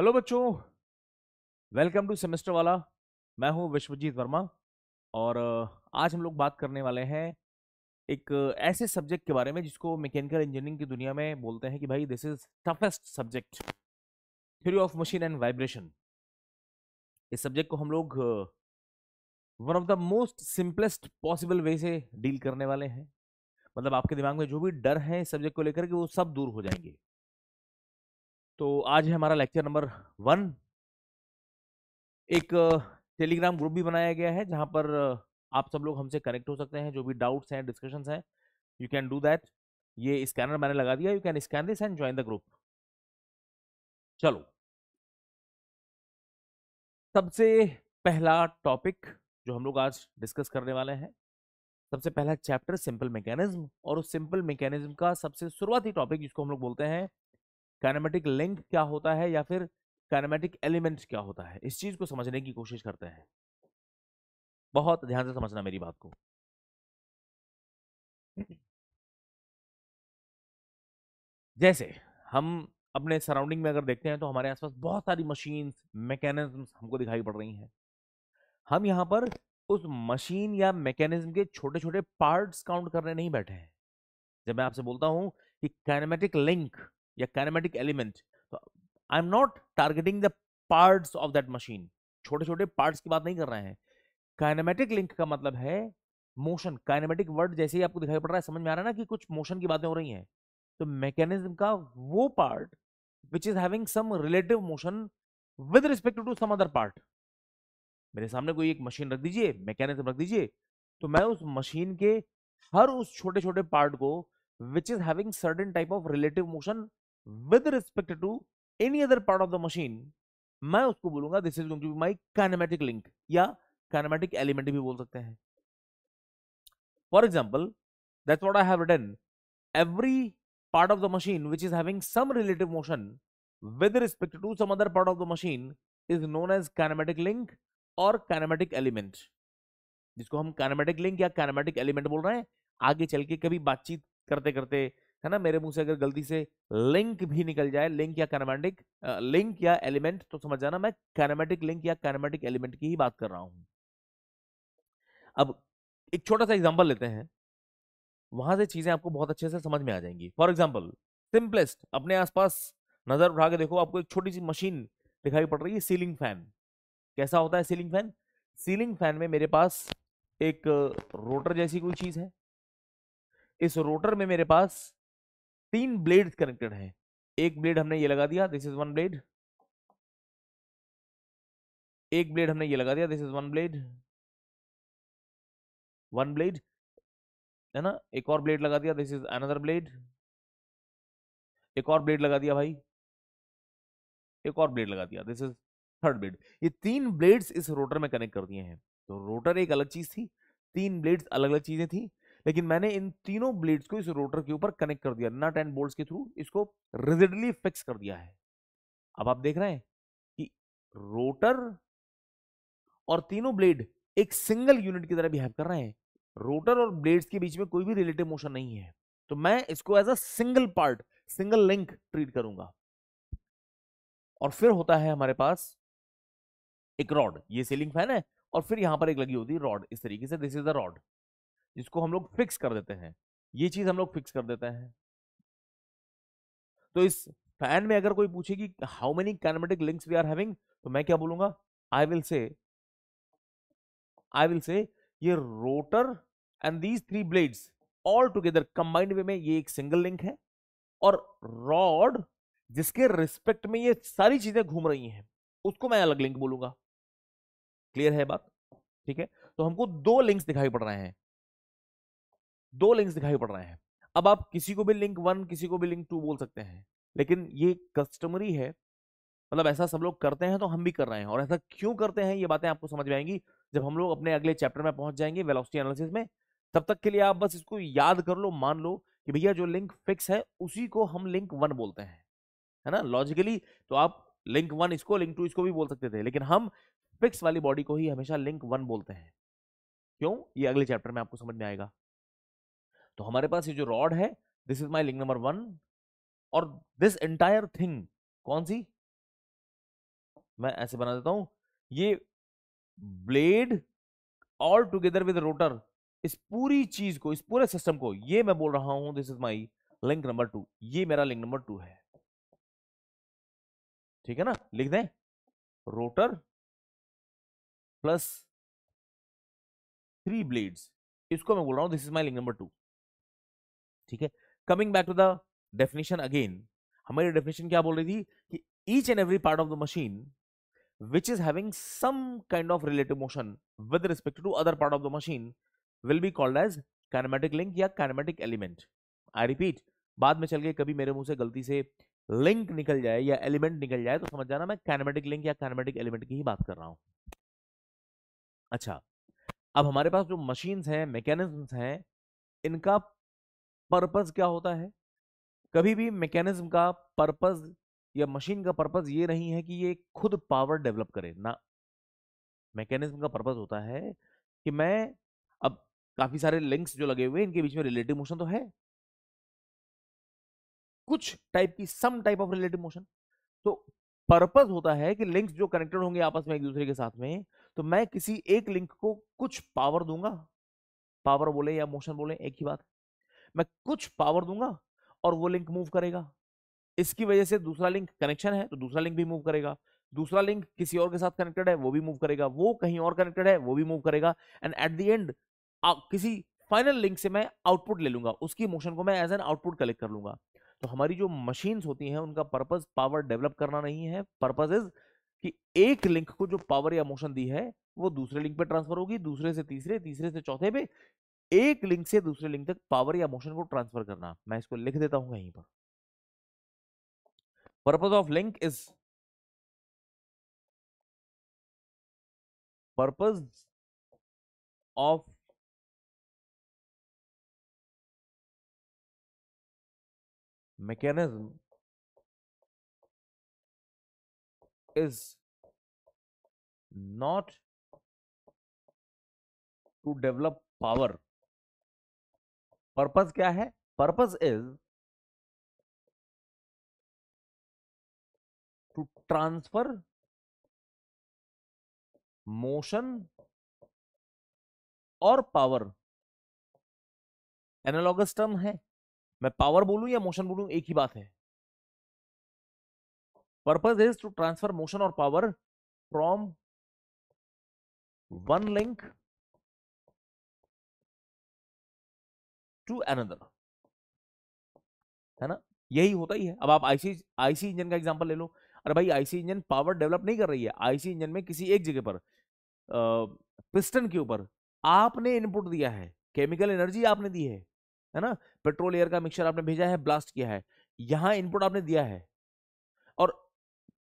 Hello बच्चों, welcome to semester वाला। मैं हूं विश्वजीत वर्मा। और आज हम लोग बात करने वाले हैं एक ऐसे सब्जेक्ट के बारे में जिसको मैकेनिकल इंजीनियरिंग की दुनिया में बोलते हैं कि भाई this is toughest subject, theory of machine and vibration. इस सब्जेक्ट को हम लोग one of the most simplest possible way से डील करने वाले हैं। मतलब आपके दिमाग में जो भी डर है इस सब्जेक्ट को लेकर के वो सब दूर हो जाएंगे। तो आज है हमारा लेक्चर नंबर 1। एक टेलीग्राम ग्रुप भी बनाया गया है जहां पर आप सब लोग हमसे कनेक्ट हो सकते हैं। जो भी डाउट्स हैं, डिस्कशंस हैं, यू कैन डू दैट। ये स्कैनर मैंने लगा दिया, you can scan this and join the group. चलो, सबसे पहला टॉपिक जो हम लोग आज डिस्कस करने वाले हैं, सबसे पहला चैप्टर सिंपल मैकेनिज्म। और उस सिंपल मैकेनिज्म का सबसे शुरुआती टॉपिक जिसको हम लोग बोलते हैं काइनेमेटिक लिंक क्या होता है या फिर काइनेमेटिक एलिमेंट क्या होता है, इस चीज को समझने की कोशिश करते हैं। बहुत ध्यान से समझना मेरी बात को। जैसे हम अपने सराउंडिंग में अगर देखते हैं तो हमारे आसपास बहुत सारी मशीन्स, मैकेनिज्म्स हमको दिखाई पड़ रही हैं। हम यहाँ पर उस मशीन या मैकेनिज्म के छोटे छोटे पार्ट्स काउंट करने नहीं बैठे हैं। जब मैं आपसे बोलता हूं कि काइनेमेटिक लिंक या काइनेमेटिक एलिमेंट, तो I am not targeting the parts of that machine. छोटे छोटे पार्ट्स की बात नहीं कर रहे हैं। काइनेमेटिक लिंक का मतलब है मोशन। काइनेमेटिक वर्ड जैसे ही आपको दिखाई पड़ रहा है, समझ में आ रहा है ना कि कुछ मोशन की बातें हो रही हैं। तो मैकेनिज्म का वो part which is having some relative motion with respect to some other part. मेरे सामने कोई एक मशीन रख दीजिए, मैकेनिज्म रख दीजिए, तो मैं उस मशीन के हर उस छोटे छोटे पार्ट को which is having certain type of relative motion with respect to any other part of the machine, मैं उसको बोलूंगा this is going to be my kinematic link या काइनेमेटिक एलिमेंट भी बोल सकते हैं। For example, that's what I have written. every part of the machine which is having some relative motion with respect to some other part of the machine is known as kinematic link और kinematic element, जिसको हम kinematic link या kinematic element बोल रहे हैं। आगे चल के कभी बातचीत करते करते, है ना, मेरे मुंह से अगर गलती से लिंक भी निकल जाए, लिंक या kinematic लिंक या एलिमेंट, तो समझ जाना मैं kinematic लिंक या kinematic एलिमेंट की ही बात कर रहा हूं। अब एक छोटा सा एग्जांपल लेते हैं, वहां से चीजें आपको बहुत अच्छे से समझ में आ जाएंगी। फॉर एग्जाम्पल, सिंपलेस्ट, अपने आसपास नजर उठा के देखो, आपको एक छोटी सी मशीन दिखाई पड़ रही है, सीलिंग फैन। कैसा होता है सीलिंग फैन? सीलिंग फैन में मेरे पास एक रोटर जैसी कोई चीज है। इस रोटर में मेरे पास 3 ब्लेड कनेक्टेड है। एक ब्लेड हमने ये लगा दिया, दिस इज वन ब्लेड। एक ब्लेड हमने ये लगा दिया, this is one blade. One blade, है ना। एक और ब्लेड लगा दिया, दिस इज अनदर ब्लेड। एक और ब्लेड लगा दिया भाई, एक और ब्लेड लगा दिया, दिस इज थर्ड ब्लेड। ये 3 ब्लेड्स इस रोटर में कनेक्ट कर दिए हैं। तो रोटर एक अलग चीज थी, 3 ब्लेड्स अलग अलग चीजें थी, लेकिन मैंने इन तीनों ब्लेड्स को इस रोटर के ऊपर कनेक्ट कर दिया, नट एंड बोल्ट्स के थ्रू इसको रिजिडली फिक्स कर दिया है। अब आप देख रहे हैं कि रोटर और तीनों ब्लेड एक सिंगल यूनिट की तरह बिहेव कर रहे हैं। रोटर और ब्लेड्स के बीच में कोई भी रिलेटिव मोशन नहीं है, तो मैं इसको as a single part, single link treat करूंगा। और फिर होता है हमारे पास एक रॉड, ये सीलिंग फैन है, और फिर यहां पर एक लगी होती है रॉड, इस तरीके से, दिस इज द रॉड, जिसको हम लोग फिक्स कर देते हैं। ये चीज हम लोग फिक्स कर देते हैं। तो इस फैन में अगर कोई पूछे कि how many kinematic links we are having, तो मैं क्या बोलूंगा? आई विल से आई विल से ये rotor and these 3 blades all together combined way में ये एक सिंगल लिंक है। और रॉड जिसके रिस्पेक्ट में ये सारी चीजें घूम रही हैं, उसको मैं अलग लिंक बोलूंगा। क्लियर है बात? ठीक है। तो हमको 2 लिंक्स दिखाई पड़ रहे हैं, 2 लिंक्स दिखाई पड़ रहे हैं। अब आप किसी को भी लिंक 1, किसी को भी लिंक 2 बोल सकते हैं, लेकिन ये कस्टमरी है। मतलब ऐसा सब लोग करते हैं तो हम भी कर रहे हैं। और ऐसा क्यों करते हैं, ये बातें आपको समझ में आएंगी जब हम लोग अपने अगले चैप्टर में पहुंच जाएंगे, वेलोसिटी एनालिसिस में। तब तक के लिए आप बस इसको याद कर लो, मान लो कि भैया जो लिंक फिक्स है उसी को हम लिंक 1 बोलते हैं, है ना। लॉजिकली तो आप लिंक 1 इसको, लिंक 2 इसको भी बोल सकते थे, लेकिन हम फिक्स वाली बॉडी को ही हमेशा लिंक 1 बोलते हैं। क्यों? ये अगले चैप्टर में आपको समझ में आएगा। तो हमारे पास ये जो रॉड है, this is my link number 1। और दिस एंटायर थिंग कौन सी? मैं ऐसे बना देता हूं, ये blade all together with rotor, इस पूरी चीज को, इस पूरे सिस्टम को, ये मैं बोल रहा हूं this is my link number 2, ये मेरा लिंक नंबर 2 है। ठीक है ना, लिख दें, रोटर प्लस 3 ब्लेड्स, इसको मैं बोल रहा हूं this is my link number 2। ठीक है, coming back to the definition again, हमारी डेफिनेशन क्या बोल रही थी कि each and every part of the machine which is having some kind of relative motion with respect to other part of the machine will be called as kinematic link या kinematic element। I repeat, बाद में चल के कभी मेरे मुंह से गलती से लिंक निकल जाए या एलिमेंट निकल जाए तो समझ जाना मैं काइनेमेटिक लिंक या काइनेमेटिक एलिमेंट की ही बात कर रहा हूं। अच्छा, अब हमारे पास जो मशीन्स हैं, मैकेनिज्म्स हैं, इनका पर्पस क्या होता है? कभी भी मैकेनिज्म का पर्पस या मशीन का पर्पस ये नहीं है कि ये खुद पावर डेवलप करे ना। मैकेनिज्म का पर्पस होता है कि मैं, अब काफी सारे लिंक्स जो लगे हुए हैं इनके बीच में रिलेटिव मोशन तो है, कुछ टाइप की, some type of relative motion. तो पर्पस होता है कि लिंक्स जो कनेक्टेड होंगे आपस में एक दूसरे के साथ में, तो मैं किसी एक लिंक को कुछ पावर दूंगा, पावर बोले या मोशन बोले एक ही बात, मैं कुछ पावर दूंगा और वो लिंक मूव करेगा। इसकी वजह से दूसरा लिंक कनेक्शन है तो दूसरा लिंक भी मूव करेगा, दूसरा लिंक किसी और के साथ कनेक्टेड है वो भी मूव करेगा, वो कहीं और कनेक्टेड है वो भी मूव करेगा, एंड एट द एंड किसी फाइनल लिंक से मैं आउटपुट ले लूंगा, उसकी मोशन को मैं एज एन आउटपुट कलेक्ट कर लूंगा। तो हमारी जो मशीन्स होती हैं उनका पर्पस पावर डेवलप करना नहीं है, पर्पस इज कि एक लिंक को जो पावर या मोशन दी है वो दूसरे लिंक पे ट्रांसफर होगी, दूसरे से तीसरे, तीसरे से चौथे पे, एक लिंक से दूसरे लिंक तक पावर या मोशन को ट्रांसफर करना। मैं इसको लिख देता हूं कहीं पर, purpose of link is, purpose of mechanism is not to develop power। Purpose क्या है? Purpose is to transfer motion और पावर। एनालॉगस टर्म है, मैं पावर बोलूं या मोशन बोलूं एक ही बात है। Purpose is to transfer motion और power from one link to another, है ना, यही होता ही है। अब आप आईसी आईसी इंजन का एग्जांपल ले लो, अरे भाई आईसी इंजन पावर डेवलप नहीं कर रही है, आईसी इंजन में किसी एक जगह पर पिस्टन के ऊपर आपने इनपुट दिया है, केमिकल एनर्जी आपने दी है ना, पेट्रोल एयर का मिक्सचर आपने भेजा है, ब्लास्ट किया है, यहां इनपुट आपने दिया है, और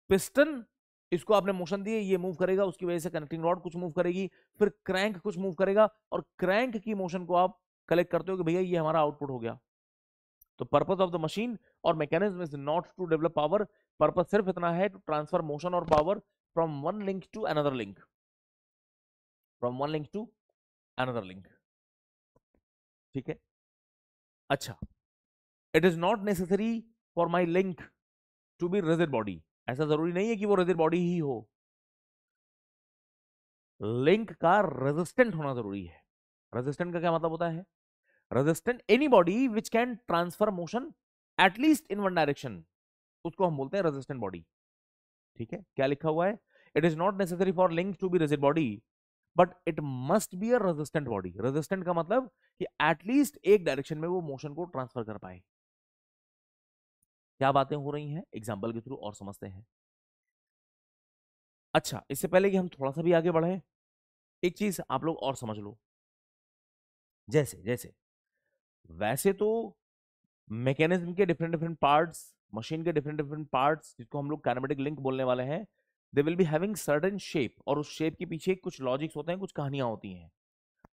पिस्टन, इसको आपने मोशन दिए, ये मूव करेगा, उसकी वजह से कनेक्टिंग रॉड कुछ मूव करेगी, फिर क्रैंक कुछ मूव करेगा, और क्रैंक की मोशन को आप कलेक्ट करते हो कि भैया ये हमारा आउटपुट हो गया। तो पर्पस ऑफ द मशीन और mechanism is not to develop power, purpose सिर्फ इतना है टू ट्रांसफर मोशन और power from one link to another link, from one link to another link. ठीक है, अच्छा, it is not necessary for my link to be rigid body, ऐसा जरूरी नहीं है कि वो रिजिड बॉडी ही हो, लिंक का रेजिस्टेंट होना जरूरी है। रेजिस्टेंट का क्या मतलब होता है? Resistant any body which can transfer motion at least in one direction, उसको हम बोलते हैं रेजिस्टेंट बॉडी। ठीक है, क्या लिखा हुआ है? It is not necessary for link to be rigid body but it must be a resistant body. Resistant का मतलब कि एटलीस्ट एक डायरेक्शन में वो मोशन को ट्रांसफर कर पाए। क्या बातें हो रही हैं, एग्जाम्पल के थ्रू और समझते हैं। अच्छा, इससे पहले कि हम थोड़ा सा भी आगे बढ़े, एक चीज आप लोग और समझ लो, जैसे जैसे वैसे तो मैकेनिज्म के डिफरेंट डिफरेंट पार्ट्स, मशीन के डिफरेंट डिफरेंट पार्ट्स, जिसको हम लोग काइनेमेटिक लिंक बोलने वाले हैं, they will be having certain shape, और उस शेप के पीछे कुछ लॉजिक्स होते हैं, कुछ कहानियां होती हैं,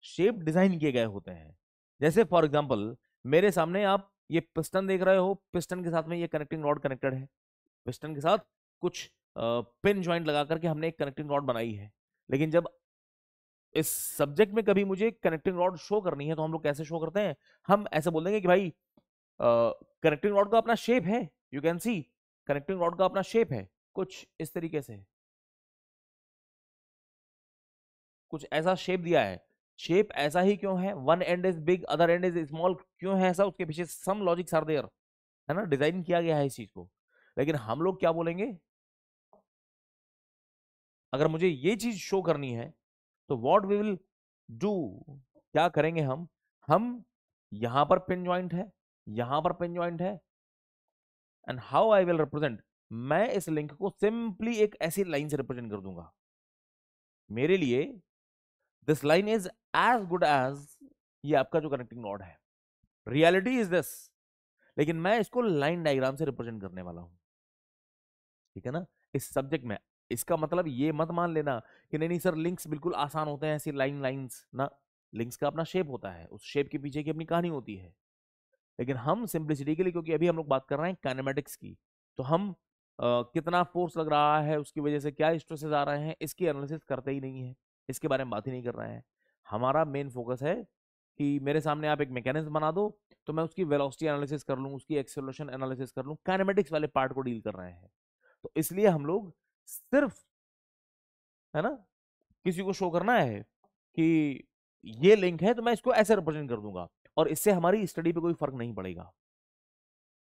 शेप डिजाइन किए गए होते हैं। जैसे फॉर एग्जांपल मेरे सामने आप ये पिस्टन देख रहे हो, पिस्टन के साथ में ये कनेक्टिंग रॉड कनेक्टेड है, पिस्टन के साथ कुछ पिन ज्वाइंट लगा करके हमने एक कनेक्टिंग रॉड बनाई है। लेकिन जब इस सब्जेक्ट में कभी मुझे कनेक्टिंग रॉड शो करनी है तो हम लोग कैसे शो करते हैं? हम ऐसे बोल देंगे कि भाई कनेक्टिंग रॉड का अपना शेप है, you can see connecting rod का अपना शेप है, कुछ इस तरीके से, कुछ ऐसा शेप दिया है, शेप ऐसा ही क्यों है, one and is big other and is small, क्यों है ऐसा, उसके पीछे सम लॉजिक्स आर देयर, है ना, डिजाइन किया गया है इस चीज को। लेकिन हम लोग क्या बोलेंगे, अगर मुझे ये चीज शो करनी है तो व्हाट वी विल डू, क्या करेंगे हम यहां पर पिन ज्वाइंट है, यहां पर पिन ज्वाइंट है, and how I will represent, मैं इस लिंक को सिंपली एक ऐसी लाइन से रिप्रेजेंट कर दूंगा। मेरे लिए this line is as good as ये आपका जो कनेक्टिंग नॉड है, रियलिटी इज दिस, लेकिन मैं इसको लाइन डायग्राम से रिप्रेजेंट करने वाला हूं, ठीक है ना, इस सब्जेक्ट में। इसका मतलब ये मत मान लेना कि नहीं नहीं सर लिंक्स बिल्कुल आसान होते हैं, ऐसी लाइंस ना, लिंक्स का अपना शेप होता है, उस शेप के पीछे की अपनी कहानी होती है। लेकिन हम सिंप्लिसिटी के लिए, क्योंकि अभी हम लोग बात कर रहे हैं काइनेमेटिक्स की, तो हम कितना फोर्स लग रहा है, उसकी वजह से क्या स्ट्रेसेस आ रहे हैं, इसकी एनालिसिस करते ही नहीं है, इसके बारे में बात ही नहीं कर रहे हैं। हमारा मेन फोकस है कि मेरे सामने आप एक मैकेनिज्म बना दो तो मैं उसकी वेलोसिटी एनालिसिस कर लूं, उसकी एक्सेलरेशन एनालिसिस कर लूं, काइनेमेटिक्स वाले पार्ट को डील कर रहे हैं। तो इसलिए हम लोग सिर्फ, है ना, किसी को शो करना है कि ये लिंक है तो मैं इसको ऐसे रिप्रेजेंट कर दूंगा, और इससे हमारी स्टडी पे कोई फर्क नहीं पड़ेगा,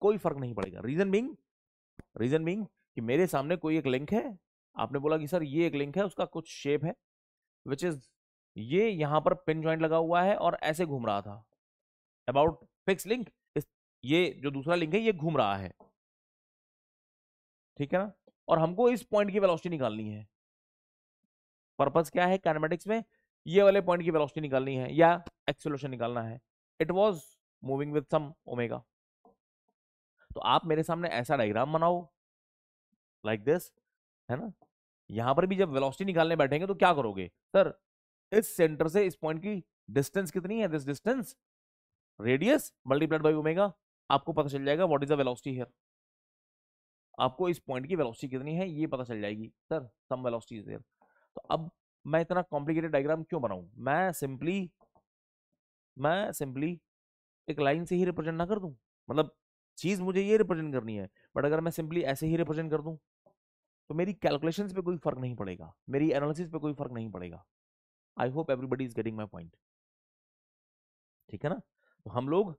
कोई फर्क नहीं पड़ेगा। रीजन बीइंग कि मेरे सामने कोई एक लिंक है, आपने बोला कि सर ये एक लिंक है, उसका कुछ शेप है विच इज, ये यहां पर पिन जॉइंट लगा हुआ है और ऐसे घूम रहा था, अबाउट फिक्स लिंक, ये जो दूसरा लिंक है ये घूम रहा है, ठीक है ना, और हमको इस पॉइंट की वेलोसिटी निकालनी है। पर्पस क्या है काइनेमेटिक्स में, ये वाले पॉइंट की वेलोसिटी निकालनी है या एक्सेलरेशन निकालना है। It was moving with some omega. तो आप मेरे सामने ऐसा डायग्राम बनाओ लाइक दिस, है ना, यहां पर भी जब वेलोसिटी निकालने बैठेंगे तो क्या करोगे सर, इस सेंटर से इस पॉइंट की डिस्टेंस कितनी है, this distance radius multiplied by omega, आपको पता चल जाएगा what is the velocity here, आपको इस पॉइंट की वेलोसिटी कितनी है ये पता चल जाएगी, sir some velocity is there. तो अब मैं इतना कॉम्प्लिकेटेड डायग्राम क्यों बनाऊं, मैं सिंपली एक लाइन से ही रिप्रेजेंट ना कर दूं, मतलब चीज मुझे ये रिप्रेजेंट करनी है, बट अगर मैं सिंपली ऐसे ही रिप्रेजेंट कर दूं तो मेरी कैलकुलेशंस पे कोई फर्क नहीं पड़ेगा, मेरी एनालिसिस पे कोई फर्क नहीं पड़ेगा। I hope everybody is getting my point, ठीक है ना। तो हम लोग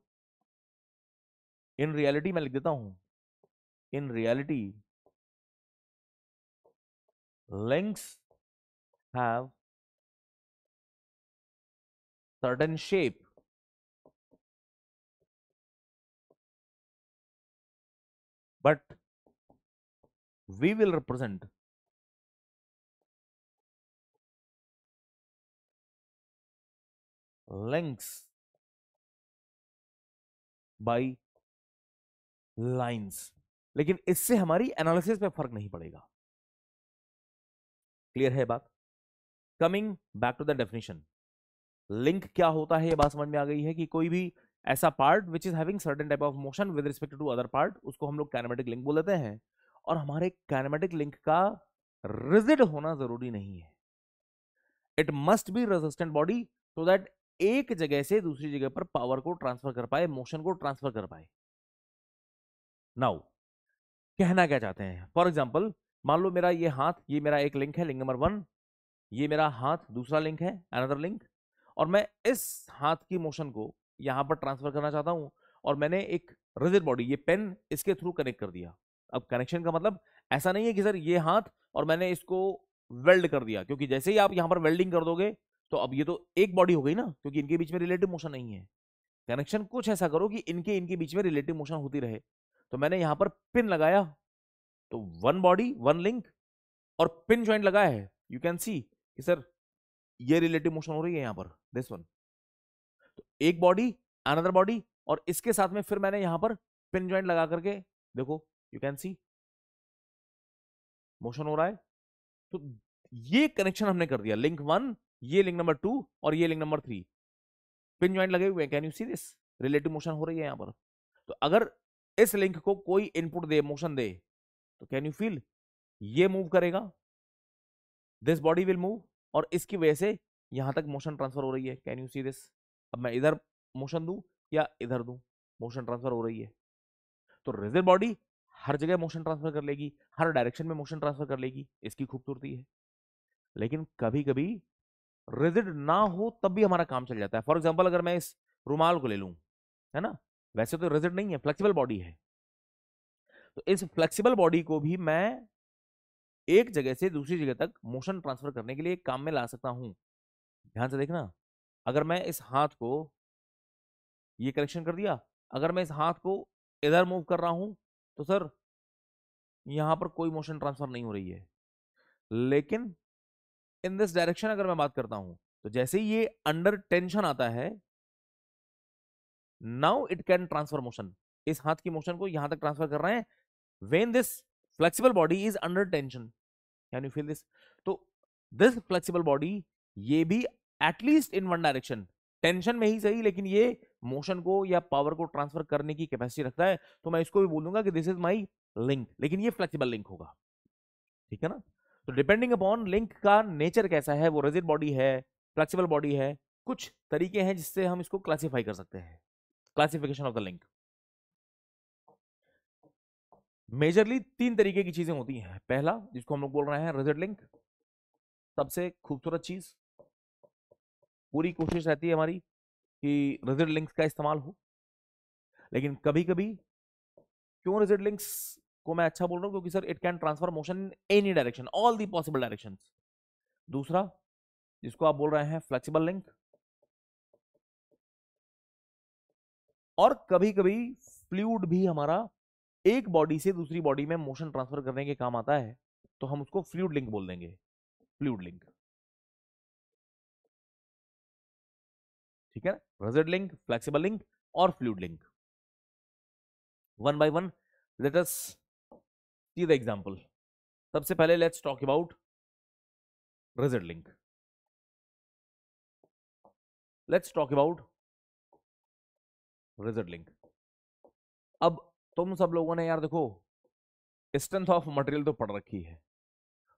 इन रियलिटी में लिख देता हूं, in reality links have certain shape but we will represent links by lines, लेकिन इससे हमारी एनालिसिस पे फर्क नहीं पड़ेगा। क्लियर है बात। Coming back to the definition, link क्या होता है ये बात समझ में आ गई है कि कोई भी ऐसा part which is having certain type of motion with respect to other part, उसको हम लोग काइनेमेटिक लिंक बोल देते हैं। और हमारे काइनेमेटिक लिंक का रिजिड होना जरूरी नहीं है, it must B resistant body so that एक जगह से दूसरी जगह पर पावर को ट्रांसफर कर पाए, मोशन को ट्रांसफर कर पाए। नाउ कहना क्या चाहते हैं, फॉर एग्जाम्पल मान लो मेरा ये हाथ, ये मेरा एक लिंक है, लिंक नंबर 1, ये मेरा हाथ दूसरा लिंक है, अनदर लिंक, और मैं इस हाथ की मोशन को यहां पर ट्रांसफर करना चाहता हूं, और मैंने एक रिजिड बॉडी ये पेन इसके थ्रू कनेक्ट कर दिया। अब कनेक्शन का मतलब ऐसा नहीं है कि सर ये हाथ और मैंने इसको वेल्ड कर दिया, क्योंकि जैसे ही आप यहां पर वेल्डिंग कर दोगे तो अब ये तो एक बॉडी हो गई ना, क्योंकि इनके बीच में रिलेटिव मोशन नहीं है। कनेक्शन कुछ ऐसा करो कि इनके इनके बीच में रिलेटिव मोशन होती रहे। तो मैंने यहां पर पिन लगाया, तो वन बॉडी वन लिंक, और पिन ज्वाइंट लगाया है, यू कैन सी कि सर ये रिलेटिव मोशन हो रही है यहां पर, दिस वन, तो एक बॉडी अनदर बॉडी, और इसके साथ में फिर मैंने यहां पर पिन ज्वाइंट लगा करके देखो, यू कैन सी मोशन हो रहा है। तो ये कनेक्शन हमने कर दिया, लिंक 1, ये लिंक नंबर 2 और ये लिंक नंबर 3, पिन ज्वाइंट लगे हुए हैं, can you see this, relative motion हो रही है यहां पर। तो अगर इस लिंक को कोई इनपुट दे, मोशन दे, तो कैन यू फील ये मूव करेगा, दिस बॉडी विल मूव, और इसकी वजह से यहां तक मोशन ट्रांसफर हो रही है, कैन यू सी दिस। अब मैं इधर मोशन दूं या इधर दूं, मोशन ट्रांसफर हो रही है। तो रिजिड बॉडी हर जगह मोशन ट्रांसफर कर लेगी, हर डायरेक्शन में मोशन ट्रांसफर कर लेगी, इसकी खूबसूरती है। लेकिन कभी कभी रिजिड ना हो तब भी हमारा काम चल जाता है। फॉर एग्जाम्पल अगर मैं इस रुमाल को ले लूं, है ना, वैसे तो रिजिड नहीं है, फ्लेक्सिबल बॉडी है, तो इस फ्लेक्सिबल बॉडी को भी मैं एक जगह से दूसरी जगह तक मोशन ट्रांसफर करने के लिए एक काम में ला सकता हूं। ध्यान से देखना, अगर मैं इस हाथ को, ये करेक्शन कर दिया, अगर मैं इस हाथ को इधर मूव कर रहा हूं तो सर यहां पर कोई मोशन ट्रांसफर नहीं हो रही है। लेकिन इन दिस डायरेक्शन अगर मैं बात करता हूं, तो जैसे ही ये अंडर टेंशन आता है, now it can transfer motion, इस हाथ की मोशन को यहां तक ट्रांसफर कर रहे हैं when this flexible body is under tension. Can you feel this? तो दिस फ्लेक्सिबल बॉडी, ये भी at least in one direction, tension में ही सही, लेकिन ये मोशन को या पावर को ट्रांसफर करने की कैपेसिटी रखता है, तो मैं इसको भी बोल दूंगा कि दिस इज माई लिंक, लेकिन ये फ्लेक्सिबल लिंक होगा। ठीक है ना? तो डिपेंडिंग अपॉन लिंक का नेचर कैसा है, वो रिजिड बॉडी है, फ्लेक्सिबल बॉडी है, कुछ तरीके हैं जिससे हम इसको क्लासिफाई कर सकते हैं। Classification of the link, majorly तीन तरीके की चीजें होती हैं। पहला, जिसको हम लोग बोल रहे हैं रिजिड लिंक, सबसे खूबसूरत चीज, पूरी कोशिश रहती है हमारी कि रिजिड लिंक्स का इस्तेमाल हो, लेकिन कभी कभी, क्यों रिजिड लिंक्स को मैं अच्छा बोल रहा हूं, क्योंकि sir it can transfer motion in any direction, all the possible directions. दूसरा, जिसको आप बोल रहे हैं फ्लेक्सिबल लिंक, और कभी कभी फ्लूइड भी हमारा एक बॉडी से दूसरी बॉडी में मोशन ट्रांसफर करने के काम आता है, तो हम उसको फ्लूइड लिंक बोल देंगे, फ्लूइड लिंक। ठीक है, रिजिड लिंक, फ्लेक्सिबल लिंक और fluid link. One by one let us see the example. सबसे पहले let's talk about rigid link. Let's talk about rigid link. अब तुम सब लोगों ने यार देखो स्ट्रेंथ ऑफ मटेरियल तो पढ़ रखी है,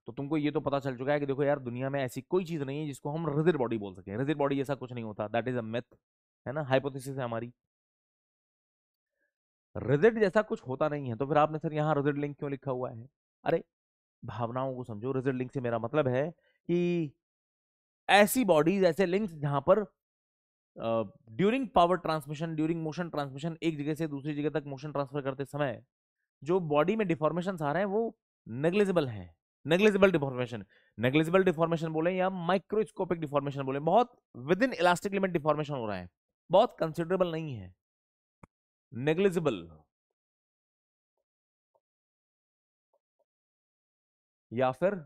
तो तुमको ये तो पता चल चुका है कि देखो यार दुनिया में ऐसी कोई चीज नहीं है जिसको हम रिजिड बॉडी बोल सके। रिजिड बॉडी जैसा कुछ नहीं होता, दैट इज अ मिथ, है ना, हाइपोथेसिस है हमारी। रिजिड जैसा कुछ होता नहीं है, तो फिर आपने सर यहाँ रिजिड लिंक क्यों लिखा हुआ है? अरे भावनाओं को समझो। रिजिड लिंक से मेरा मतलब है कि ऐसी बॉडीज, ऐसे लिंक्स जहां पर during power transmission, during motion transmission, एक जगह से दूसरी जगह तक मोशन ट्रांसफर करते समय जो बॉडी में डिफॉर्मेशन आ रहे हैं वो नेग्लिजिबल है। नेग्लिजिबल डिफॉर्मेशन, नेग्लिजिबल डिफॉर्मेशन बोले या माइक्रोस्कोपिक डिफॉर्मेशन बोले, बहुत with in elastic limit deformation हो रहा है, बहुत कंसिडरेबल नहीं है, नेग्लिजिबल। या फिर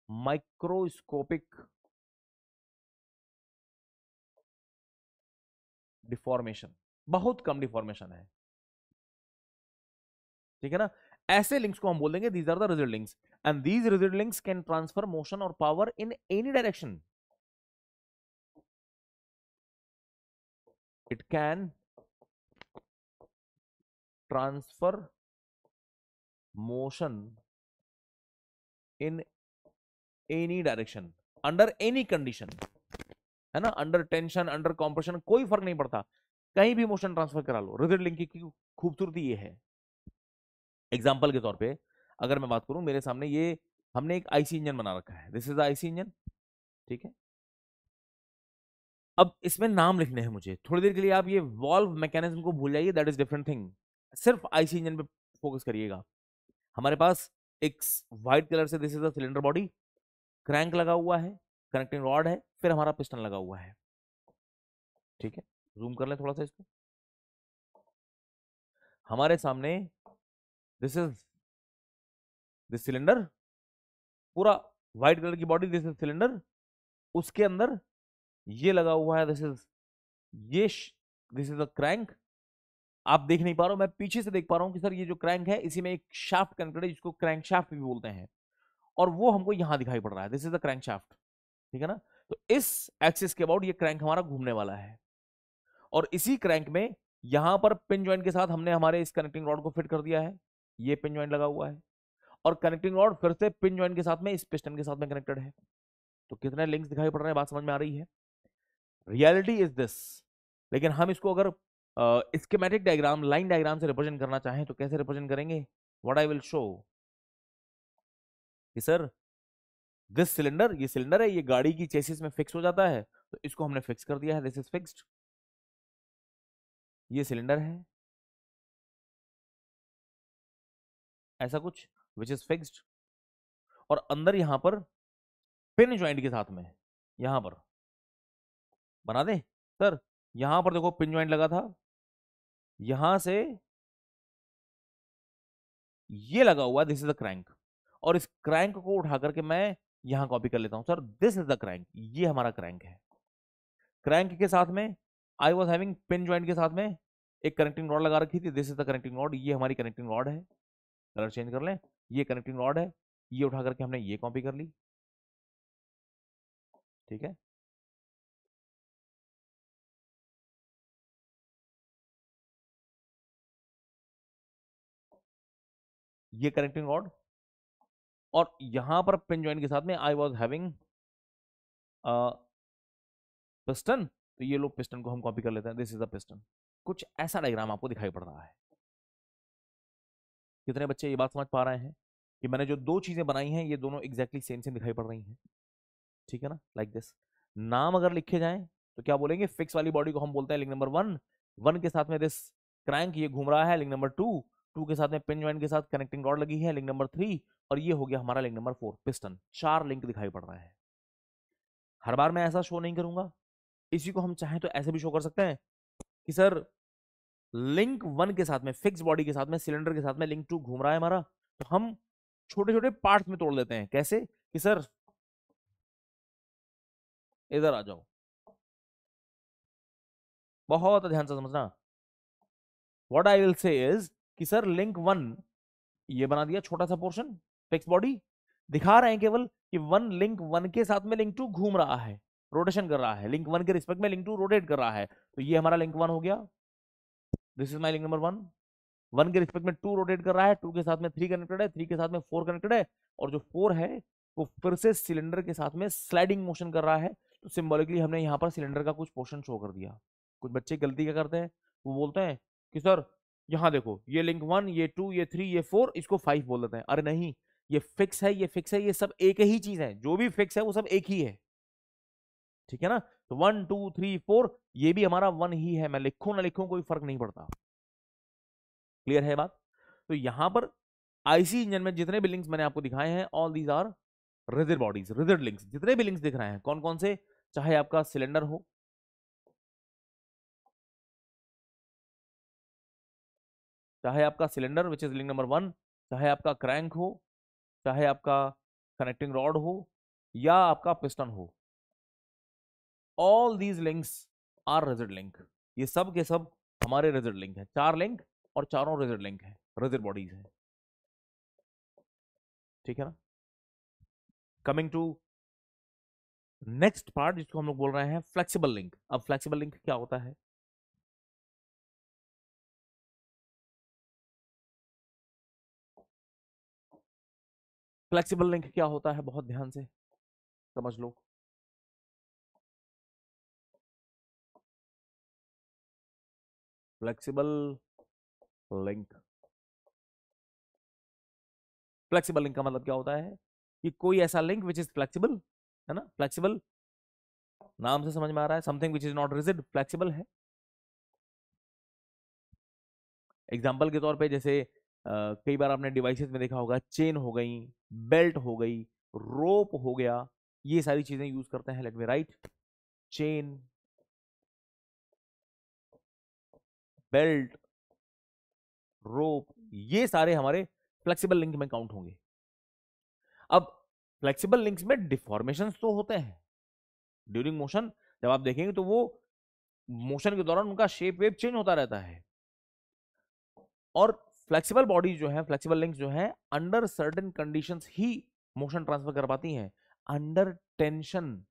माइक्रोस्कोपिक डिफॉर्मेशन, बहुत कम डिफॉर्मेशन है। ठीक है ना? ऐसे लिंक्स को हम बोल देंगे these are the rigid links, and these rigid links can transfer motion और power in any direction. It can transfer motion in any direction under any condition, है ना, अंडर टेंशन, अंडर कॉम्प्रेशन, कोई फर्क नहीं पड़ता, कहीं भी मोशन ट्रांसफर करा लो। रिजिड लिंक की खूबसूरती ये है। एग्जाम्पल के तौर पे अगर मैं बात करूं, मेरे सामने ये हमने एक आईसी इंजन बना रखा है, दिस इज आईसी इंजन। ठीक है, अब इसमें नाम लिखने हैं मुझे, थोड़ी देर के लिए आप ये वॉल्व मैकेनिज्म को भूल जाइए, दैट इज डिफरेंट थिंग, सिर्फ आईसी इंजन पे फोकस करिएगा। हमारे पास एक व्हाइट कलर से, this is the cylinder body, crank लगा हुआ है, कनेक्टिंग रॉड है, फिर हमारा पिस्टन लगा हुआ है। ठीक है, जूम कर लें थोड़ा सा इसको। हमारे सामने दिस इज दिस सिलेंडर, पूरा व्हाइट कलर की बॉडी, दिस इज सिलेंडर, उसके अंदर ये लगा हुआ है, दिस इज ये दिस इज अ क्रैंक। आप देख नहीं पा रहे हो, मैं पीछे से देख पा रहा हूं कि सर ये जो क्रैंक है इसी में एक शाफ्ट कनेक्टेड है, जिसको क्रैंक शाफ्ट भी बोलते हैं, और वो हमको यहां दिखाई पड़ रहा है, this is the crank shaft. ठीक है ना? तो इस एक्सिस के अबाउट ये क्रैंक हमारा घूमने वाला है, और इसी क्रैंक में यहां पर पिन जॉइंट के साथ हमने हमारे इस कनेक्टिंग रॉड को फिट कर दिया है, ये पिन जॉइंट लगा हुआ है, और कनेक्टिंग रॉड फिर से पिन जॉइंट के साथ में इस पिस्टन के साथ में कनेक्टेड है। तो कितने लिंक्स दिखाई पड़ रहे हैं, बात समझ में आ रही है? Reality is this. लेकिन हम इसको अगर स्कीमेटिक डायग्राम, लाइन डायग्राम से रिप्रेजेंट करना चाहें तो कैसे रिप्रेजेंट करेंगे? व्हाट आई विल शो कि सर दिस सिलेंडर, ये सिलेंडर है, ये गाड़ी की चेसिस में फिक्स हो जाता है, तो इसको हमने फिक्स कर दिया है, दिस इज फिक्स्ड। ये सिलेंडर है, ऐसा कुछ, विच इज फिक्स्ड। और अंदर यहां पर पिन ज्वाइंट के साथ में, यहां पर बना दे सर, यहां पर देखो पिन ज्वाइंट लगा था, यहां से ये लगा हुआ, दिस इज द क्रैंक। और इस क्रैंक को उठा करके मैं यहां कॉपी कर लेता हूं sir, this is the crank, ये हमारा क्रैंक है। क्रैंक के साथ में I was having pin joint के साथ में एक कनेक्टिंग रॉड लगा रखी थी, this is the connecting rod, ये हमारी कनेक्टिंग रॉड है। कलर चेंज कर लें, ये कनेक्टिंग रॉड है, ये उठा करके हमने ये कॉपी कर ली, ठीक है। ये कनेक्टिंग रॉड, और यहां पर पिन ज्वाइंट के साथ में आई वॉज हैविंग पिस्टन, तो ये लो पिस्टन को हम कॉपी कर लेते हैं, दिस इज द पिस्टन। कुछ ऐसा डायग्राम आपको दिखाई पड़ रहा है। कितने बच्चे ये बात समझ पा रहे हैं कि मैंने जो दो चीजें बनाई हैं ये दोनों एग्जैक्टली सेम सेम दिखाई पड़ रही हैं, ठीक है ना, लाइक दिस। नाम अगर लिखे जाएं तो क्या बोलेंगे, फिक्स वाली बॉडी को हम बोलते हैं लिंक नंबर वन, वन के साथ में दिस क्रैंक ये घूम रहा है, लिंक नंबर टू, टू के साथ में पिन ज्वाइंट के साथ कनेक्टिंग रॉड लगी है, लिंक नंबर थ्री, और ये हो गया हमारा लिंक नंबर फोर, पिस्टन। चार लिंक दिखाई पड़ रहा है। हर बार मैं ऐसा शो नहीं करूंगा, इसी को हम चाहें तो ऐसे भी शो कर सकते हैं कि सर लिंक वन के साथ में फिक्स बॉडी के साथ में सिलेंडर के साथ में लिंक टू घूम रहा है हमारा, तो हम छोटे छोटे पार्ट्स में तोड़ लेते हैं। कैसे कि सर इधर आ जाओ, बहुत ध्यान से समझना। व्हाट आई विल से इज कि सर लिंक वन ये बना दिया छोटा सा पोर्शन, फिक्स बॉडी, दिखा रहे हैं केवल कि वन लिंक वन के साथ में लिंक टू घूम रहा है, रोटेशन कर रहा है, लिंक वन के रिस्पेक्ट में लिंक टू रोटेट कर रहा है, तो ये हमारा लिंक वन हो गया, this is my link number one. One के रिस्पेक्ट में टू रोटेट कर रहा है, टू के साथ में थ्री कनेक्टेड है, थ्री के साथ में फोर कनेक्टेड है, और जो फोर है वो फिर से सिलेंडर के साथ में स्लाइडिंग मोशन कर रहा है, तो सिंबॉलिकली हमने यहाँ पर सिलेंडर का कुछ पोर्शन शो कर दिया। कुछ बच्चे गलती क्या करते हैं, वो बोलते हैं कि सर यहाँ देखो ये लिंक वन, ये टू, ये थ्री, ये फोर, इसको फाइव बोल देते हैं। अरे नहीं, ये फिक्स है, ये फिक्स है, ये सब एक ही चीज है, जो भी फिक्स है वो सब एक ही है, ठीक है ना। तो वन टू थ्री फोर ये भी हमारा वन ही है, मैं लिखूं ना लिखूं कोई फर्क नहीं पड़ता। क्लियर है बात। तो यहां पर आईसी इंजन में जितने भी लिंक्स मैंने आपको दिखाए हैं, all these are rigid bodies, rigid links. जितने भी लिंक्स दिख रहे हैं कौन कौन से, चाहे आपका सिलेंडर हो, चाहे आपका cylinder which is link number one, चाहे आपका क्रैंक हो, चाहे आपका कनेक्टिंग रॉड हो, या आपका पिस्टन हो, all these links are rigid link. ये सब के सब हमारे रिजिड लिंक है, चार लिंक, और चारों रिजिड लिंक है, रिजिड बॉडीज है, ठीक है ना। कमिंग टू नेक्स्ट पार्ट जिसको हम लोग बोल रहे हैं फ्लेक्सिबल लिंक। अब फ्लेक्सिबल लिंक क्या होता है, फ्लेक्सिबल लिंक क्या होता है, बहुत ध्यान से समझ लो। फ्लेक्सिबल लिंक, फ्लेक्सिबल लिंक का मतलब क्या होता है कि कोई ऐसा लिंक विच इज फ्लेक्सिबल, है ना, फ्लेक्सिबल नाम से समझ में आ रहा है, something which is not rigid flexible है। एग्जाम्पल के तौर पे जैसे कई बार आपने डिवाइसेस में देखा होगा, चेन हो गई, बेल्ट हो गई, रोप हो गया, ये सारी चीजें यूज करते हैं। Let me write, chain, belt, rope, ये सारे हमारे फ्लेक्सिबल लिंक में काउंट होंगे। अब फ्लेक्सिबल लिंक्स में डिफॉर्मेशंस तो होते हैं ड्यूरिंग मोशन, जब आप देखेंगे तो वो मोशन के दौरान उनका शेप वेप चेंज होता रहता है। और फ्लेक्सिबल बॉडी जो है, फ्लेक्सिबल लिंक्स जो है, अंडर सर्टेन कंडीशंस ही मोशन ट्रांसफर कर पाती हैं, अंडर टेंशन,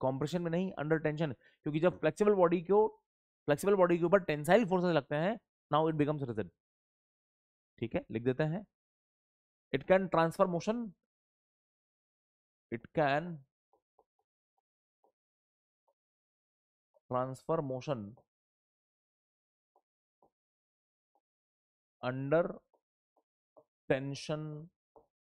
कॉम्प्रेशन में नहीं, अंडर टेंशन। क्योंकि जब फ्लेक्सिबल बॉडी के ऊपर टेंसाइल फोर्सेस लगते हैं, नाउ इट बिकम्स रिजिड, ठीक है, लिख देते हैं। It can transfer motion, it can transfer motion under tension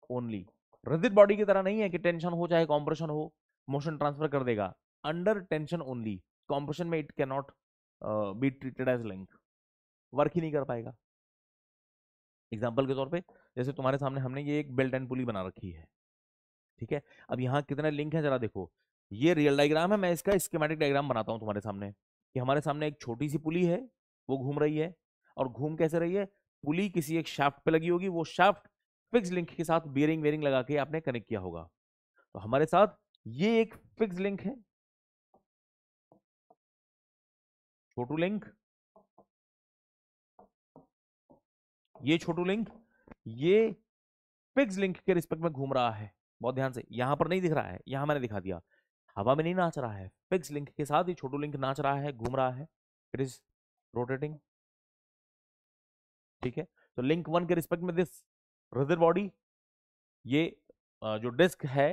only. Rigid body की तरह नहीं है कि टेंशन हो चाहे कॉम्प्रेशन हो मोशन ट्रांसफर कर देगा। अंडर टेंशन ओनली, कॉम्प्रेशन में it can not be treated as link, work ही नहीं कर पाएगा। एग्जाम्पल के तौर पे जैसे तुम्हारे सामने हमने ये एक बेल्ट एंड पुली बना रखी है, ठीक है। अब यहाँ कितने लिंक है जरा देखो, ये रियल डायग्राम है, मैं इसका स्कीमेटिक डायग्राम बनाता हूँ तुम्हारे सामने कि हमारे सामने एक छोटी सी पुली है, वो घूम रही है, और घूम कैसे रही है, पुली किसी एक शाफ्ट पे लगी होगी, वो शाफ्ट फिक्स लिंक के साथ बेरिंग वेरिंग लगा के आपने कनेक्ट किया होगा। तो हमारे साथ ये एक फिक्स लिंक है, छोटू लिंक, ये छोटू लिंक, ये फिक्स लिंक के रिस्पेक्ट में घूम रहा है। बहुत ध्यान से, यहां पर नहीं दिख रहा है, यहां मैंने दिखा दिया, हवा में नहीं नाच रहा है, फिक्स लिंक के साथ ये छोटू लिंक नाच रहा है, घूम रहा है, इट इज रोटेटिंग, ठीक है। तो लिंक वन के रिस्पेक्ट में दिस रिजिड बॉडी, ये जो डिस्क है,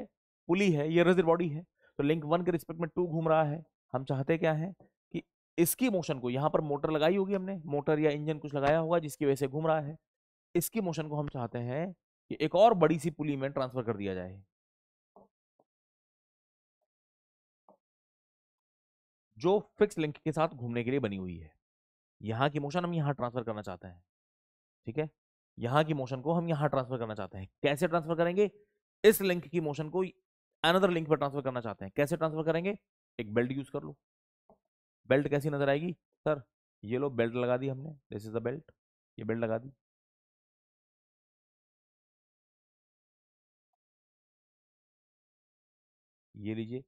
पुली है, ये रिजिड बॉडी है। तो लिंक वन के रिस्पेक्ट में टू घूम रहा है। हम चाहते क्या है कि इसकी मोशन को, यहां पर मोटर लगाई होगी हमने, मोटर या इंजन कुछ लगाया होगा जिसकी वजह से घूम रहा है, इसकी मोशन को हम चाहते हैं कि एक और बड़ी सी पुली में ट्रांसफर कर दिया जाए, जो फिक्स लिंक के साथ घूमने के लिए बनी हुई है। यहां की मोशन हम यहां ट्रांसफर करना चाहते हैं, ठीक है। यहां की मोशन को हम यहां ट्रांसफर करना चाहते हैं। कैसे ट्रांसफर करेंगे, इस लिंक की मोशन को अनदर लिंक पर ट्रांसफर करना चाहते हैं। कैसे ट्रांसफर करेंगे, एक बेल्ट यूज कर लो। बेल्ट कैसी नजर आएगी सर, ये लो बेल्ट लगा दी हमने, दिस इज द बेल्ट, ये बेल्ट लगा दी। ये लीजिए,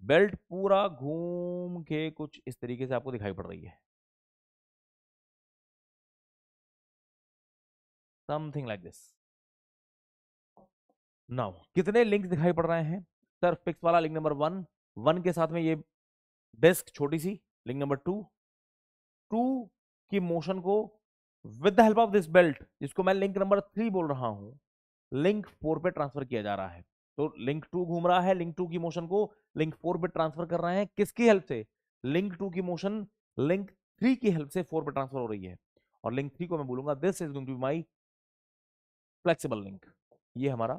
बेल्ट पूरा घूम के कुछ इस तरीके से आपको दिखाई पड़ रही है, समथिंग लाइक दिस। नाउ कितने लिंक दिखाई पड़ रहे हैं सर, फिक्स वाला लिंक नंबर वन, वन के साथ में ये डिस्क छोटी सी, लिंक नंबर टू, टू की मोशन को with the help of this belt, जिसको मैं लिंक नंबर थ्री बोल रहा हूं, लिंक फोर पे ट्रांसफर किया जा रहा है। तो लिंक टू घूम रहा है, लिंक टू की मोशन को लिंक फोर पे ट्रांसफर कर रहे हैं, किसकी हेल्प से, लिंक टू की मोशन लिंक थ्री की हेल्प से फोर पे ट्रांसफर हो रही है। और लिंक थ्री को मैं बोलूंगा this is going to be my flexible link, ये हमारा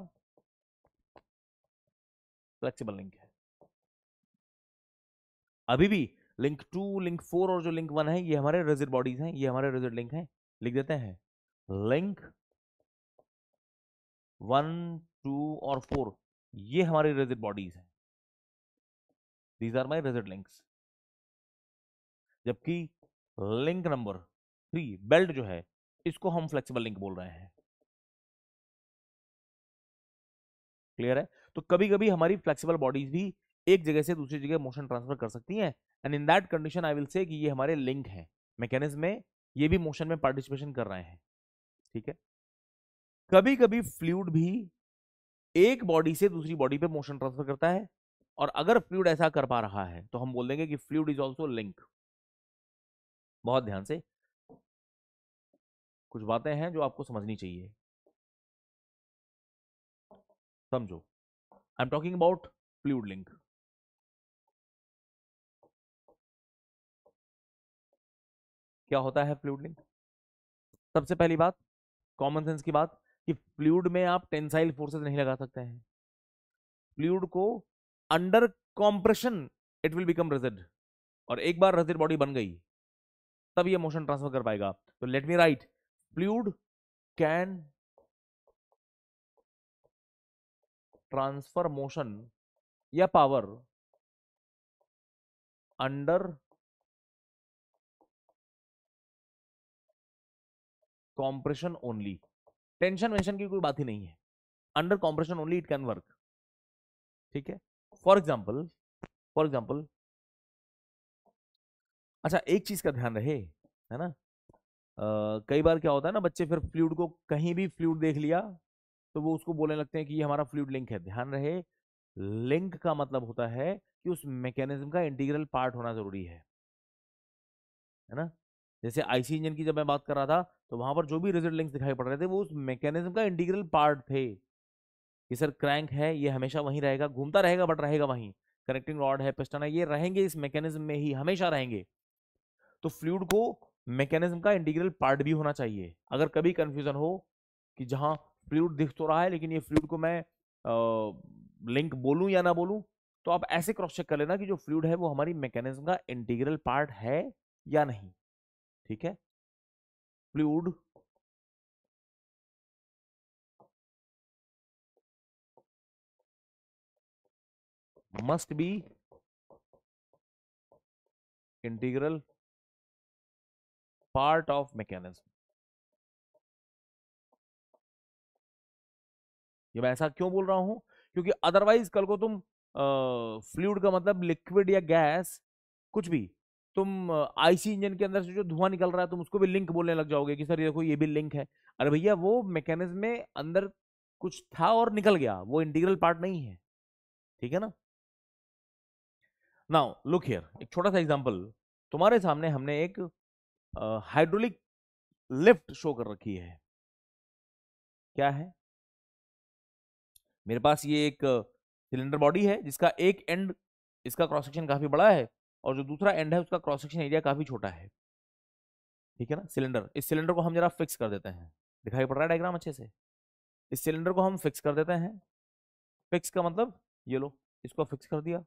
फ्लेक्सिबल लिंक है। अभी भी लिंक टू, लिंक फोर और जो लिंक वन है, ये हमारे रिजिड बॉडीज हैं, ये हमारे रिजिड लिंक हैं। लिख देते हैं लिंक वन, टू और फोर, ये हमारी रिजिड बॉडीज हैं, these are my rigid links. जबकि लिंक नंबर थ्री, बेल्ट जो है, इसको हम फ्लेक्सिबल लिंक बोल रहे हैं। क्लियर है। तो कभी कभी हमारी फ्लेक्सिबल बॉडीज भी एक जगह से दूसरी जगह मोशन ट्रांसफर कर सकती हैं, and in that condition I will से कि ये हमारे लिंक हैं, मैकेनिज्म में ये भी मोशन में पार्टिसिपेशन कर रहे हैं, ठीक है। कभी कभी फ्लूइड भी एक बॉडी से दूसरी बॉडी पे मोशन ट्रांसफर करता है, और अगर फ्लूइड ऐसा कर पा रहा है तो हम बोल देंगे कि फ्लूइड इज ऑल्सो लिंक। बहुत ध्यान से, कुछ बातें हैं जो आपको समझनी चाहिए, समझो। I am talking about fluid link. क्या होता है फ्लूइड लिंक, सबसे पहली बात, कॉमन सेंस की बात, कि फ्लूइड में आप टेंसाइल फोर्सेस नहीं लगा सकते हैं। फ्लूइड को under compression it will become rigid, और एक बार रिजिड बॉडी बन गई तब ये मोशन ट्रांसफर कर पाएगा। तो let me write, fluid can transfer motion या power under compression only, tension वेंशन की कोई बात ही नहीं है, under compression only it can work, ठीक है। फॉर एग्जाम्पल, फॉर एग्जाम्पल, अच्छा एक चीज का ध्यान रहे, है ना, कई बार क्या होता है ना, बच्चे फिर फ्लूइड को कहीं भी फ्लूइड देख लिया तो वो उसको बोलने लगते हैं कि ये हमारा फ्लूइड लिंक है। ध्यान रहे, लिंक का मतलब होता है कि उस मैकेनिज्म का इंटीग्रल पार्ट होना जरूरी है ना। जैसे आईसी इंजन की जब मैं बात कर रहा था, तो वहां पर जो भी रिजिड लिंक्स दिखाई पड़ रहे थे वो उस मैकेनिज्म का इंटीग्रल पार्ट थे, कि सर क्रैंक है, ये हमेशा वहीं रहेगा, घूमता रहेगा बट रहेगा वहीं, कनेक्टिंग रॉड है, पिस्टन है, ये रहेंगे इस मैकेनिज्म में ही, हमेशा रहेंगे। तो फ्लूइड को मैकेनिज्म का इंटीग्रल पार्ट भी होना चाहिए। अगर कभी कंफ्यूजन हो कि जहां फ्लूइड दिख तो रहा है लेकिन ये फ्लूइड को मैं लिंक बोलूं या ना बोलूं, तो आप ऐसे क्रॉस चेक कर लेना कि जो फ्लूइड है वो हमारी मैकेनिज्म का इंटीग्रल पार्ट है या नहीं। ठीक है, fluid must be integral part of mechanism. ये मैं ऐसा क्यों बोल रहा हूं, क्योंकि अदरवाइज कल को तुम फ्लूइड का मतलब लिक्विड या गैस कुछ भी, तुम आईसी इंजन के अंदर से जो धुआं निकल रहा है तुम उसको भी लिंक बोलने लग जाओगे कि सर ये देखो ये भी लिंक है। अरे भैया वो मैकेनिज्म में अंदर कुछ था और निकल गया, वो इंटीग्रल पार्ट नहीं है। ठीक है ना। नाउ लुक हियर, एक छोटा सा एग्जांपल। तुम्हारे सामने हमने एक हाइड्रोलिक लिफ्ट शो कर रखी है। क्या है, मेरे पास ये एक सिलेंडर बॉडी है जिसका एक एंड, इसका क्रॉस सेक्शन काफी बड़ा है और जो दूसरा एंड है उसका क्रॉस सेक्शन एरिया काफी छोटा है। ठीक है ना। सिलेंडर, इस सिलेंडर को हम जरा फिक्स कर देते हैं। दिखाई पड़ रहा है डायग्राम अच्छे से। इस सिलेंडर को हम फिक्स कर देते हैं। फिक्स का मतलब ये लो, इसको फिक्स कर दिया।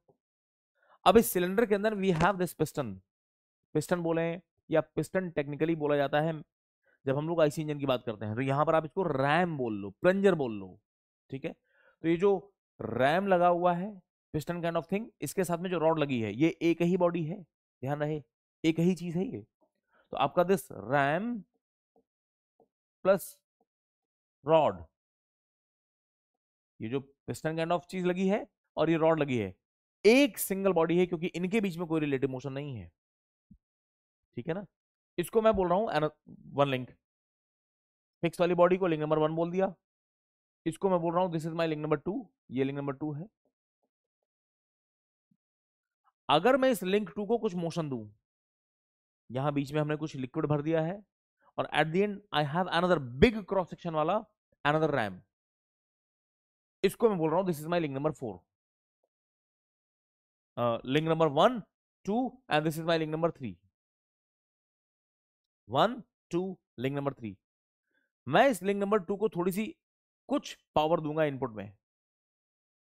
अब इस सिलेंडर के अंदर we have this piston. Piston बोले या पिस्टन टेक्निकली बोला जाता है जब हम लोग आईसी इंजन की बात करते हैं, तो यहां पर आप इसको रैम बोल लो, प्लंजर बोल लो। ठीक है, तो ये जो रैम लगा हुआ है, पिस्टन काइंड ऑफ थिंग, इसके साथ में जो रॉड लगी है ये एक ही बॉडी है, ध्यान रहे, एक ही चीज है ये। तो आपका दिस रैम प्लस रॉड, ये जो पिस्टन काइंड ऑफ चीज लगी है और ये रॉड लगी है, एक सिंगल बॉडी है क्योंकि इनके बीच में कोई रिलेटिव मोशन नहीं है। ठीक है ना। इसको मैं बोल रहा हूं वन लिंक। फिक्स वाली बॉडी को लिंक नंबर 1 बोल दिया। इसको मैं बोल रहा हूं this is my link number 2, ये लिंक नंबर 2 है। अगर मैं इस लिंक 2 को कुछ मोशन दूं, यहां बीच में हमने कुछ लिक्विड भर दिया है और at the and I have another big cross section वाला अनदर रैम, इसको मैं बोल रहा हूं this is my link number 4। Link number 1 2 and this is my link number 3। 1 2 link number 3। मैं इस लिंक नंबर 2 को थोड़ी सी कुछ पावर दूंगा इनपुट में,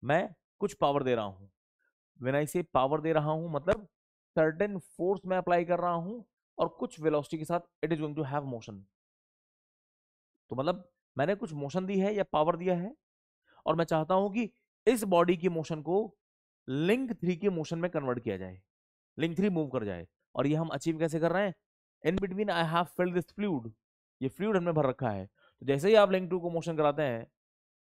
मैं कुछ पावर दे रहा हूं। व्हेन आई से पावर दे रहा हूं मतलब सर्टेन फोर्स मैं अप्लाई कर रहा हूं और कुछ वेलोसिटी के साथ it is going to have motion. तो मतलब मैंने कुछ मोशन दी है या पावर दिया है और मैं चाहता हूं कि इस बॉडी की मोशन को लिंक 3 के मोशन में कन्वर्ट किया जाए, लिंक 3 मूव कर जाए। और ये हम अचीव कैसे कर रहे हैं, in between I have filled this fluid, ये फ्लूइड हमने भर रखा है। तो जैसे ही आप लिंक 2 को मोशन कराते हैं,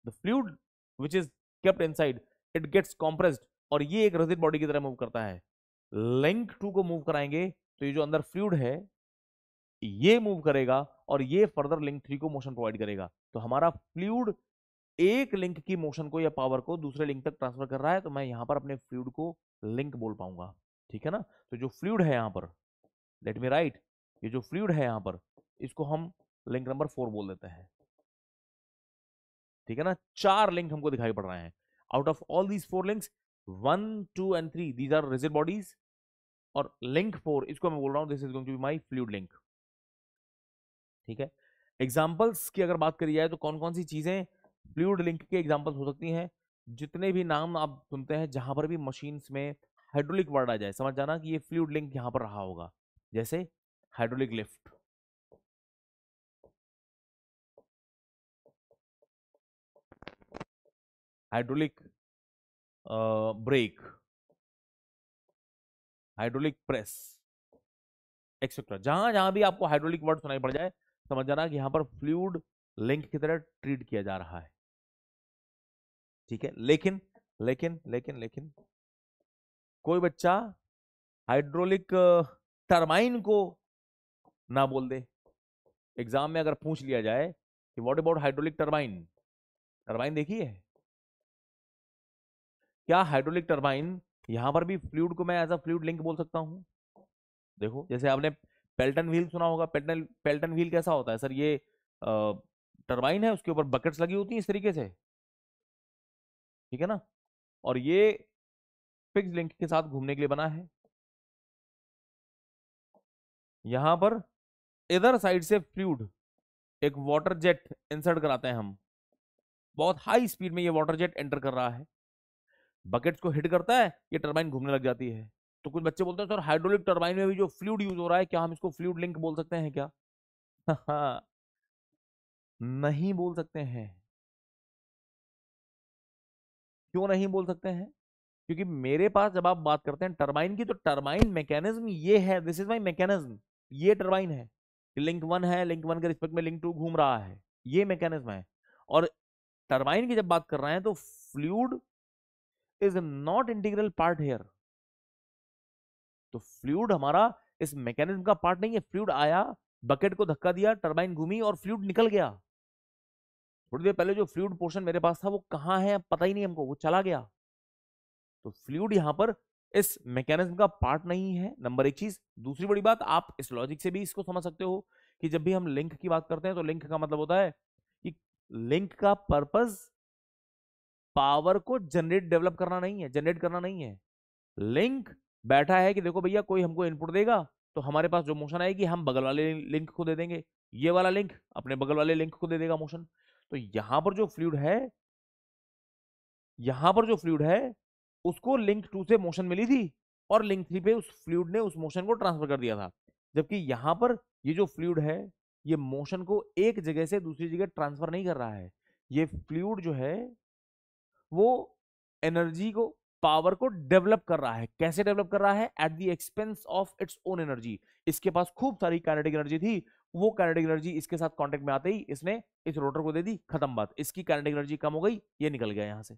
the fluid which is kept inside it gets compressed और ये एक रजिड बॉडी की तरह मूव करता है। लिंक 2 को मूव कराएंगे तो ये जो अंदर फ्लूइड है ये मूव करेगा और ये फर्दर लिंक 3 को मोशन प्रोवाइड करेगा। तो हमारा फ्लूइड एक लिंक की मोशन को या पावर को दूसरे लिंक तक ट्रांसफर कर रहा है, तो मैं यहां पर अपने फ्लूइड को लिंक बोल पाऊंगा। ठीक है ना। तो जो फ्लूइड है यहां पर, लेट मी राइट, ये जो फ्लूइड है यहां पर, इसको हम लिंक नंबर 4 बोल देते हैं। ठीक है ना। 4 लिंक हमको दिखाई पड़ रहे हैं। Out of all these 4 links, 1 2 and 3 these are rigid bodies और लिंक 4 इसको मैं बोल रहा हूं this is going to be my fluid link. ठीक है। एग्जाम्पल्स की अगर बात करी जाए तो कौन कौन सी चीजें फ्लूइड लिंक के एग्जाम्पल्स हो सकती हैं, जितने भी नाम आप सुनते हैं जहां पर भी मशीन्स में हाइड्रोलिक वर्ड आ जाए, समझ जाना कि ये फ्लूइड लिंक यहां पर रहा होगा। जैसे hydraulic lift, hydraulic brake, hydraulic press, etcetera. जहां जहां भी आपको हाइड्रोलिक वर्ड सुनाई पड़ जाए, समझ जाना कि यहां पर फ्लूइड लिंक की तरह ट्रीट किया जा रहा है। ठीक है। लेकिन लेकिन लेकिन लेकिन कोई बच्चा हाइड्रोलिक टरबाइन को ना बोल दे। एग्जाम में अगर पूछ लिया जाए कि what about hydraulic turbine, turbine देखी है क्या, हाइड्रोलिक टरबाइन, यहां पर भी फ्लूइड को मैं एज अ फ्लूइड लिंक बोल सकता हूं। देखो जैसे आपने पेल्टन व्हील सुना होगा, पेल्टन पेल्टन व्हील कैसा होता है सर, ये टरबाइन है उसके ऊपर बकेट्स लगी होती हैं इस तरीके से। ठीक है ना। और ये फिक्स लिंक के साथ घूमने के लिए बना है। यहां पर इधर साइड से फ्लूइड एक वाटर जेट इंसर्ट कराते हैं हम, बहुत हाई स्पीड में ये वाटर जेट एंटर कर रहा है, बकेट्स को हिट करता है, ये टरबाइन घूमने लग जाती है। तो कुछ बच्चे बोलते हैं सर हाइड्रोलिक टरबाइन में भी जो फ्लूइड यूज हो रहा है, क्या हम इसको फ्लूइड लिंक बोल सकते हैं क्या? नहीं बोल सकते हैं। क्यों नहीं बोल सकते हैं? क्योंकि मेरे पास जब आप बात करते हैं टरबाइन की, तो टरबाइन मैकेनिज्म ये है, दिस इज माई मैकेनिज्म, ये टरबाइन है, लिंक वन है, लिंक वन के रिस्पेक्ट में लिंक टू घूम रहा है, ये मैकेनिज्म है। और टरबाइन की जब बात कर रहे हैं तो fluid is not integral part here. तो फ्लूइड हमारा इस मैकेनिज्म का पार्ट नहीं है। फ्लूइड आया, बकेट को धक्का दिया, टरबाइन घूमी और फ्लूइड निकल गया। थोड़ी देर पहले जो फ्लूइड पोर्शन मेरे पास था वो कहां है पता ही नहीं हमको, वो चला गया। तो फ्लूइड यहां पर इस मैकेनिज्म का पार्ट नहीं है, नंबर एक चीज। दूसरी बड़ी बात, आप इस लॉजिक से भी इसको समझ सकते हो कि जब भी हम लिंक की बात करते हैं तो लिंक का मतलब होता है कि लिंक का पर्पस पावर को जनरेट डेवलप करना नहीं है, जनरेट करना नहीं है। लिंक बैठा है कि देखो भैया कोई हमको इनपुट देगा तो हमारे पास जो मोशन आएगी हम बगल वाले लिंक को दे देंगे, ये वाला लिंक अपने बगल वाले लिंक को दे देगा मोशन। तो यहां पर जो फ्लूइड है, यहां पर जो फ्लूइड है उसको लिंक टू से मोशन मिली थी और लिंक थ्री पे उस फ्लूइड ने उस मोशन को ट्रांसफर कर दिया था। जबकि यहां पर ये जो फ्लूइड है ये मोशन को एक जगह से दूसरी जगह ट्रांसफर नहीं कर रहा है। ये फ्लूइड जो है वो एनर्जी को, पावर को डेवलप कर रहा है। कैसे डेवलप कर रहा है? At the expense of its own energy. इसके पास खूब सारी काइनेटिक एनर्जी थी, वो काइनेटिक एनर्जी इसके साथ कांटेक्ट में आते ही इसने इस रोटर को दे दी, खत्म बात। इसकी काइनेटिक एनर्जी कम हो गई, ये निकल गया यहां से।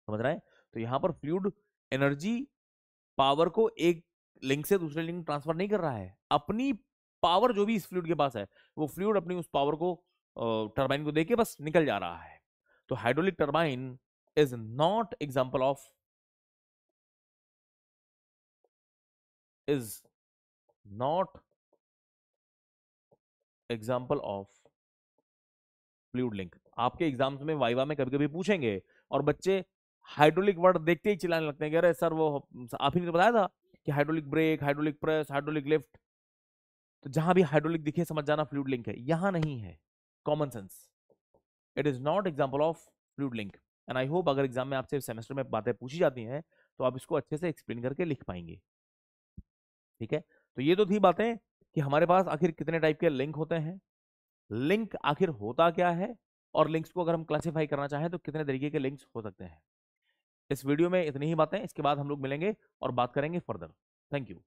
समझ रहे हैं? तो यहां पर फ्लूइड एनर्जी, पावर को एक लिंक से दूसरे लिंक ट्रांसफर नहीं कर रहा है। अपनी पावर जो भी इस फ्लूइड के पास है, वो फ्लूइड अपनी उस पावर को टरबाइन को देके बस निकल जा रहा है। तो hydraulic turbine is not example of, is not example of fluid link. आपके एग्जाम्स में वाइवा में कभी कभी पूछेंगे और बच्चे हाइड्रोलिक वर्ड देखते ही चिल्लाने लगते हैं कि अरे सर वो आप ही ने तो बताया था कि hydraulic brake, hydraulic press, hydraulic lift. तो जहां भी हाइड्रोलिक दिखे समझ जाना फ्लूइड लिंक है, यहां नहीं है। Common sense, it is not example of fluid link. And I hope अगर एग्जाम में आपसे सेमेस्टर में बातें पूछी जाती हैं तो आप इसको अच्छे से एक्सप्लेन करके लिख पाएंगे। ठीक है, तो ये तो थी बातें कि हमारे पास आखिर कितने टाइप के लिंक होते हैं, लिंक आखिर होता क्या है, और लिंक्स को अगर हम क्लासिफाई करना चाहें तो कितने तरीके के लिंक्स हो सकते हैं। इस वीडियो में इतनी ही बातें, इसके बाद हम लोग मिलेंगे और बात करेंगे फर्दर। Thank you.